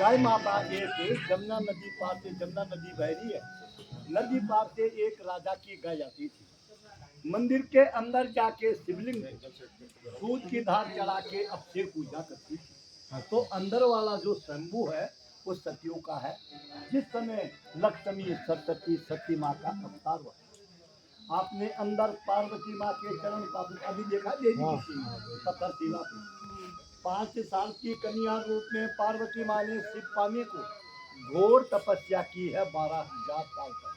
गाय माता एक जमुना नदी पार से, जमुना नदी बह रही है, नदी पार से एक राजा की गाय आती थी। मंदिर के अंदर जाके शिवलिंग दूध की धार चढ़ा के अभिषेक पूजा करती थी। तो अंदर वाला जो शंभू है वो सतियों का है। जिस समय लक्ष्मी सरस्वती सती माँ का अवतार हुआ, आपने अंदर पार्वती माँ के चरण पादुक अभी देखा देवी पत्थर शिला पे 5 साल की कन्या रूप में पार्वती माँ ने शिव पाने को घोर तपस्या की है 12,000 साल तक,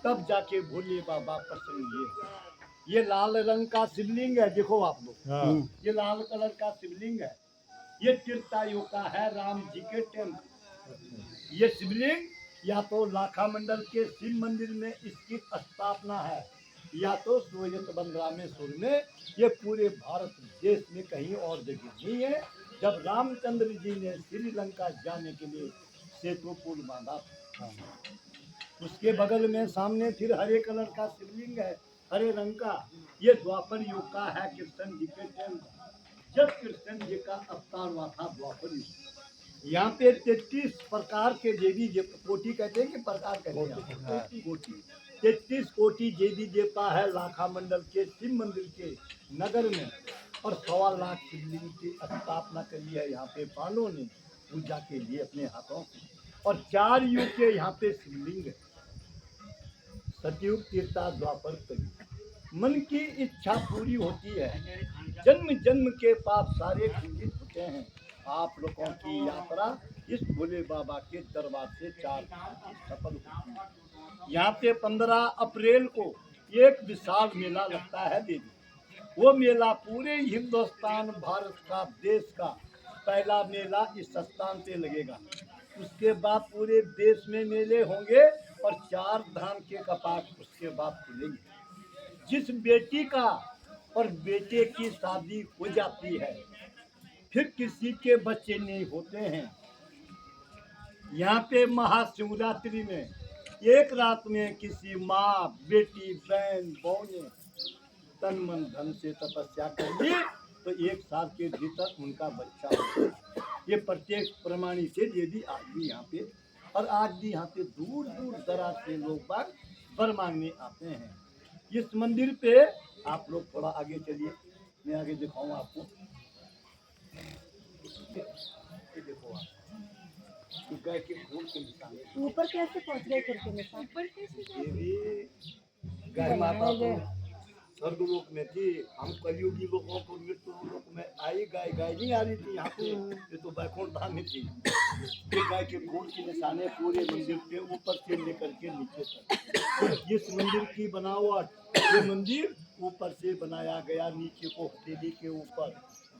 तब जाके भोले बाबा प्रसन्न हुए। ये लाल रंग का शिवलिंग है, देखो आप लोग, ये लाल कलर का शिवलिंग है। ये त्रेतायुग का है, राम जी के टेम्पल। ये शिवलिंग या तो लाखा मंडल के शिव मंदिर में इसकी स्थापना है, या तो सोयत रामेश्वर में। ये पूरे भारत देश में कहीं और जगह नहीं है। जब रामचंद्र जी ने श्रीलंका जाने के लिए सेतु पुल बांधा था, उसके बगल में सामने फिर हरे कलर का शिवलिंग है, हरे रंग का। ये द्वापर युग का है, कृष्ण जी के टाइम का, जब कृष्ण जी का अवतार हुआ था द्वापर युग। यहाँ पे 33 प्रकार के देवी कोटि कहते हैं कि प्रकार कहते हैं, कोटि 33 कोटि देवी देवता है लाखा मंडल के शिव मंदिर के नगर में। और 1.25 लाख शिवलिंग की स्थापना करी है यहाँ पे पांडवों ने पूजा के लिए अपने हाथों से। और 4 युग के यहाँ पे शिवलिंग है, सतयुग त्रेता द्वापर कलयुग। मन की इच्छा पूरी होती है, जन्म जन्म के पाप सारे खंडित होते हैं। आप लोगों की यात्रा इस भोले बाबा के दरबार से 4 सफल होती है। यहाँ पे 15 अप्रैल को एक विशाल मेला लगता है देवी। वो मेला पूरे हिंदुस्तान भारत का देश का पहला मेला इस स्थान पे लगेगा। उसके बाद पूरे देश में मेले होंगे और 4 धाम के कपाट उसके बाद खुलेंगे। जिस बेटी का और बेटे की शादी हो जाती है, फिर किसी के बच्चे नहीं होते हैं। यहाँ पे महाशिवरात्रि में एक रात में किसी माँ बेटी बहन बहू ने तन मन धन से तपस्या कर ली तो 1 साल के भीतर उनका बच्चा होता है। ये प्रत्येक प्रमाणित से यदि आज भी यहाँ पे, और आज भी यहाँ पे दूर दूर दराज से लोग बाग वर मांगने आते हैं। इस मंदिर पे आप लोग थोड़ा आगे चलिए, मैं आगे दिखाऊं आपको। ये देखो आप, गाय के खून के निशान ऊपर कैसे पहुंच गए करके निशान? ऊपर कैसे? ये भी गाय माता तो स्वर्गलोक में थी। हम कलयुगी लोगों को मृत्यु लोक में आई गाय, गाय नहीं आ रही थी यहाँ पे, ये तो बैकुंठ धाम में थी। ये गाय के खून के निशाने पूरे मंदिर के ऊपर से लेकर के नीचे तक। इस मंदिर की बनावट, ये मंदिर ऊपर से बनाया गया, नीचे को हथेली के ऊपर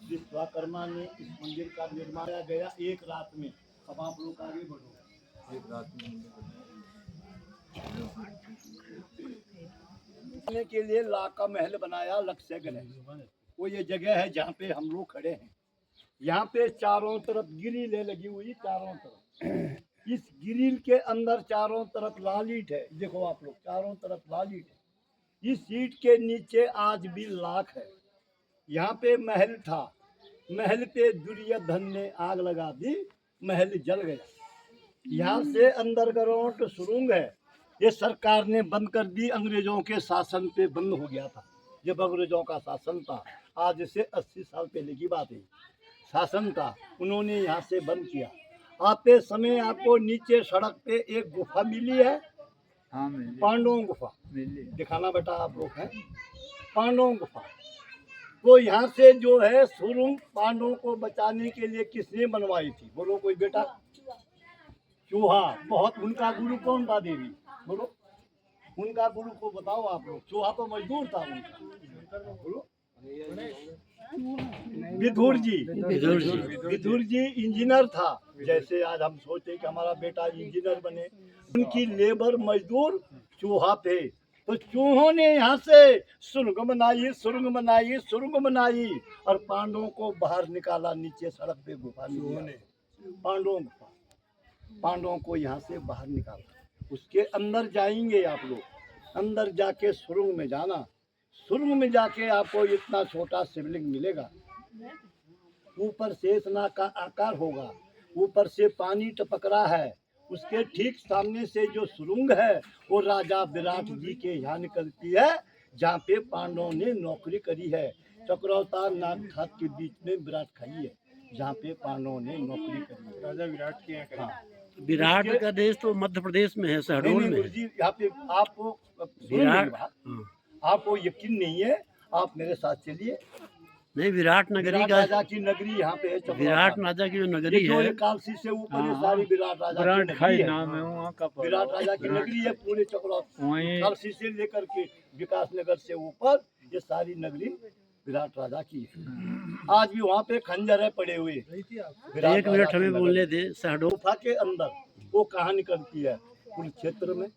विश्वकर्मा ने इस मंदिर का निर्माण किया गया 1 रात में। अब आप लोग आगे बढ़ो। 1 रात में के लिए लाख का महल बनाया लक्ष्य ने। वो ये जगह है जहाँ पे हम लोग खड़े हैं। यहाँ पे चारों तरफ ग्रिल लगी हुई, चारों तरफ। इस ग्रिल के अंदर चारों तरफ लाल ईंट है, देखो आप लोग, चारों तरफ लाल ईंट है। इस ईंट के नीचे आज भी लाख है। यहाँ पे महल था, महल पे दुर्योधन ने आग लगा दी, महल जल गया। यहाँ से अंडरग्राउंड सुरंग है, ये सरकार ने बंद कर दी। अंग्रेजों के शासन पे बंद हो गया था, जब अंग्रेजों का शासन था, आज से 80 साल पहले की बात है, शासन था, उन्होंने यहाँ से बंद किया। आते समय आपको नीचे सड़क पे एक गुफा मिली है, हाँ पांडवों गुफा दिखाना बेटा आप लोग हैं, पांडवों गुफा। तो यहाँ से जो है सुरंग पांडवों को बचाने के लिए किसने बनवाई थी, बोलो कोई बेटा? चूहा। बहुत, उनका गुरु कौन था देवी, बोलो उनका गुरु को बताओ आप लोग। चूहा तो मजदूर था उनका, बोलो। विदुर जी, विदुर जी इंजीनियर था। जैसे आज हम सोचे कि हमारा बेटा इंजीनियर बने, उनकी लेबर मजदूर चूहा थे। तो चूहों ने यहाँ से सुरंग बनाई, सुरंग बनाई, सुरंग बनाई और पांडवों को बाहर निकाला। नीचे सड़क पे गुफा ने पांडवों गुफा, पांडवों को यहाँ से बाहर निकाला। उसके अंदर जाएंगे आप लोग, अंदर जाके सुरंग में जाना। सुरंग में जाके आपको इतना छोटा शिवलिंग मिलेगा, ऊपर शेषनाग का आकार होगा। ऊपर से पानी टपक रहा है। उसके ठीक सामने से जो सुरंग है वो राजा विराट जी के यहाँ निकलती है, जहाँ पे पांडवों ने नौकरी करी है। चक्रौता नागघाट के बीच में विराट खाई है, जहाँ पे पांडवों ने नौकरी करी है। राजा विराट के यहाँ करी। हाँ, विराट उसके- का देश तो मध्य प्रदेश में है, नहीं शहडोल नहीं में है। गुरुजी, यहाँ पे आपको सुनो मेरी विराट बात, हाँ। आपको यकीन नहीं है, आप मेरे साथ चलिए। नहीं, विराट नगरी विराट का, राजा की नगरी यहाँ पे है, चक्रौता। विराट राजा की जो ये नगरी जो है, ये कालसी से ऊपर ये हाँ, सारी विराट राजा की विराट नगरी खाई है। नाम है वहाँ का। विराट राजा की नगरी है पूरे चक्रौता, वहीं कालसी से लेकर के विकास नगर से ऊपर ये सारी नगरी विराट राजा की है। आज भी वहाँ पे खंजर है पड़े हुए। विराट एक राजा मिनट की हमें नगरी। बोलने दे। शहडोल गुफा के अंदर वो कहाँ निकलती है? कुरुक्षेत्र में,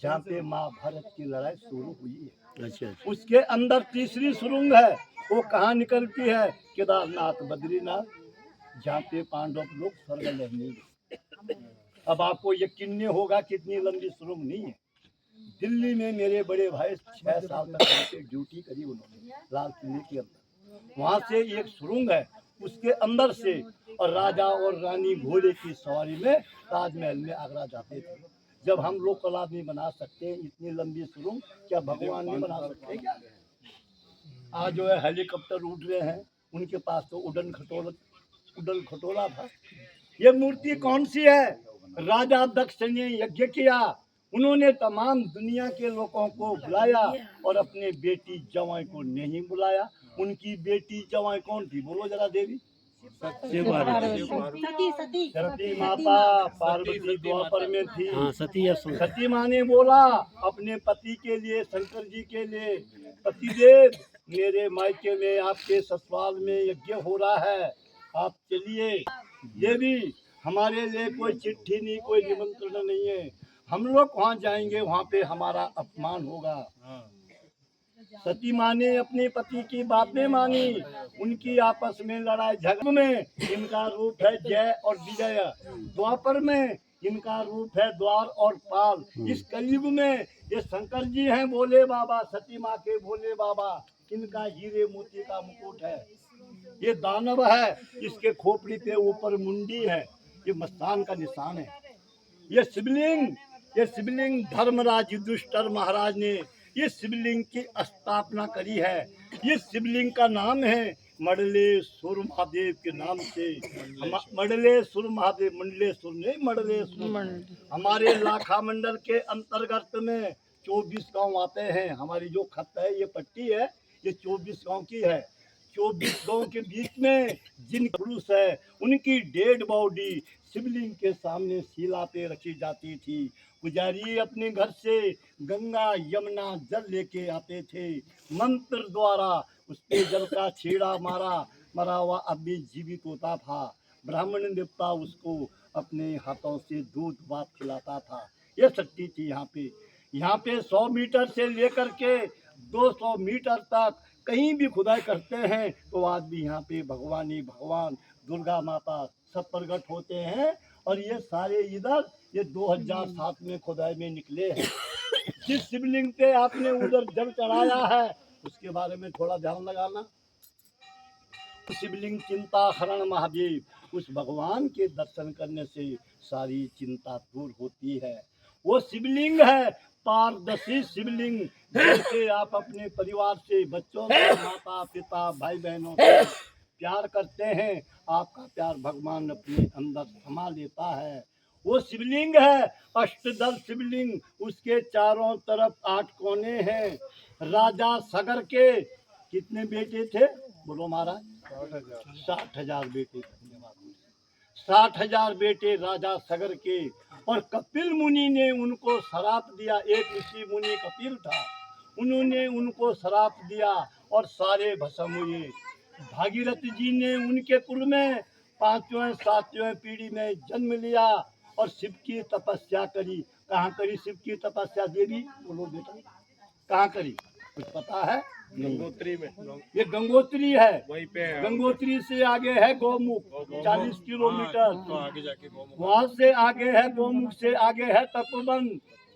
जहाँ पे महाभारत की लड़ाई शुरू हुई है। अच्छा अच्छा। उसके अंदर तीसरी सुरंग है, वो कहाँ निकलती है? केदारनाथ बद्रीनाथ, जहाँ पे पांडव लोग स्वर्ग लेंगे। अब आपको यकीन नहीं होगा कितनी लंबी सुरंग नहीं है। दिल्ली में मेरे बड़े भाई 6 साल तक वहाँ पे ड्यूटी करी उन्होंने, लाल किले के अंदर। वहाँ से एक सुरंग है, उसके अंदर से और राजा और रानी घोड़े की सवारी में ताजमहल में आगरा जाते थे। जब हम लोग कला नहीं बना सकते इतनी लंबी सुरंग, क्या भगवान नहीं बना सकते क्या? आज जो है हेलीकॉप्टर उड़ रहे हैं, उनके पास तो उड़न खटोला था। ये मूर्ति कौन सी है? राजा दक्ष ने यज्ञ किया, उन्होंने तमाम दुनिया के लोगों को बुलाया और अपने बेटी जवाई को नहीं बुलाया। उनकी बेटी जवाई कौन थी? बोलो जरा देवी। शिव पार्वती। सती सती सती माता पार्वती द्वापर में थी। हाँ, सती या शंकर। सती माँ ने बोला अपने पति के लिए, शंकर जी के लिए, पतिदेव मेरे मायके में आपके ससुराल में यज्ञ हो रहा है, आप चलिए। देवी हमारे लिए कोई चिट्ठी नहीं, कोई निमंत्रण नहीं है, हम लोग वहाँ जाएंगे, वहाँ पे हमारा अपमान होगा। सती माँ ने अपने पति की बातें मानी। उनकी आपस में लड़ाई झगड़े में इनका रूप है जय और विजय, द्वापर में इनका रूप है द्वार और पाल, इस कलयुग में ये शंकर जी हैं भोले बाबा, सती माँ के भोले बाबा, इनका हीरे मोती का मुकुट है। ये दानव है, इसके खोपड़ी पे ऊपर मुंडी है, ये मस्तान का निशान है। ये शिवलिंग धर्मराज युधिष्ठिर महाराज ने ये शिवलिंग की स्थापना करी है। ये शिवलिंग का नाम है मंडलेश्वर महादेव के नाम से। मंडलेश्वर महादेव, मंडलेश्वर नहीं, मंडलेश्वर। हमारे लाखा मंडल के अंतर्गत में 24 गांव आते हैं। हमारी जो खत है, ये पट्टी है, ये 24 गांव की है। 24 गांव के बीच में जिन पुरुष है, उनकी डेड बॉडी शिवलिंग के सामने शिला पे रखी जाती थी। पुजारी अपने घर से गंगा यमुना जल लेके आते थे, मंत्र द्वारा उस पे जल का छेड़ा मरा हुआ अभी जीवित होता था। ब्राह्मण देवता उसको अपने हाथों से दूध भात खिलाता था। यह शक्ति थी यहाँ पे 100 मीटर से लेकर के 200 मीटर तक कहीं भी खुदाई करते हैं तो आज भी यहाँ पे भगवान दुर्गा माता सब प्रकट होते हैं। और ये सारे इधर ये 2007 में खुदाई में निकले हैं। जिस शिवलिंग पे आपने उधर जल चढ़ाया है उसके बारे में थोड़ा ध्यान लगाना। शिवलिंग चिंता हरण महादेव, उस भगवान के दर्शन करने से सारी चिंता दूर होती है। वो शिवलिंग है पारदर्शी शिवलिंग, जैसे आप अपने परिवार से, बच्चों से, माता पिता भाई बहनों से प्यार करते हैं, आपका प्यार भगवान अपने अंदर समा लेता है। वो शिवलिंग है अष्टदल शिवलिंग, उसके चारों तरफ 8 कोने हैं। राजा सगर के कितने बेटे थे? बोलो महाराज। 60,000 बेटे। 60,000 बेटे राजा सगर के। और कपिल मुनि ने उनको श्राप दिया। एक ऋषि मुनि कपिल था, उन्होंने उनको श्राप दिया और सारे भस्म हुए। भागीरथ जी ने उनके कुल में 5वें 7वें पीढ़ी में जन्म लिया और शिव की तपस्या करी। कहाँ करी शिव की तपस्या देवी? बोलो बेटा, कहाँ करी? कुछ पता है? गंगोत्री में। ये गंगोत्री है, वहीं पे गंगोत्री से आगे है गौमुख 40 किलोमीटर, तो आगे जाके गौमुख। वहाँ से आगे है गौमुख से आगे है तपोवन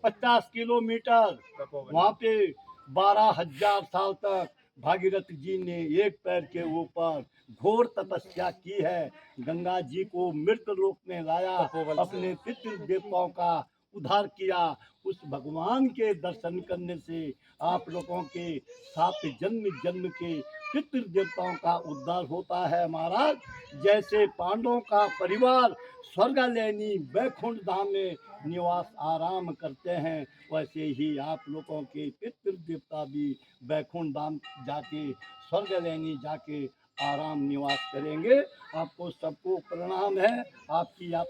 50 किलोमीटर। वहाँ पे 12,000 साल तक भागीरथ जी ने एक पैर के ऊपर घोर तपस्या की है, गंगा जी को मृत लोक में लाया, अपने पितृ देवताओं का उद्धार किया। उस भगवान के दर्शन करने से आप लोगों के 7 जन्म जन्म के पितृ देवताओं का उद्धार होता है महाराज। जैसे पांडवों का परिवार स्वर्गालयनी वैकुंठ धाम में निवास आराम करते हैं, वैसे ही आप लोगों के पितृ देवता भी वैकुंठ धाम जाके स्वर्गालयनी जाके आराम निवास करेंगे। आपको सबको प्रणाम है। आपकी यात्रा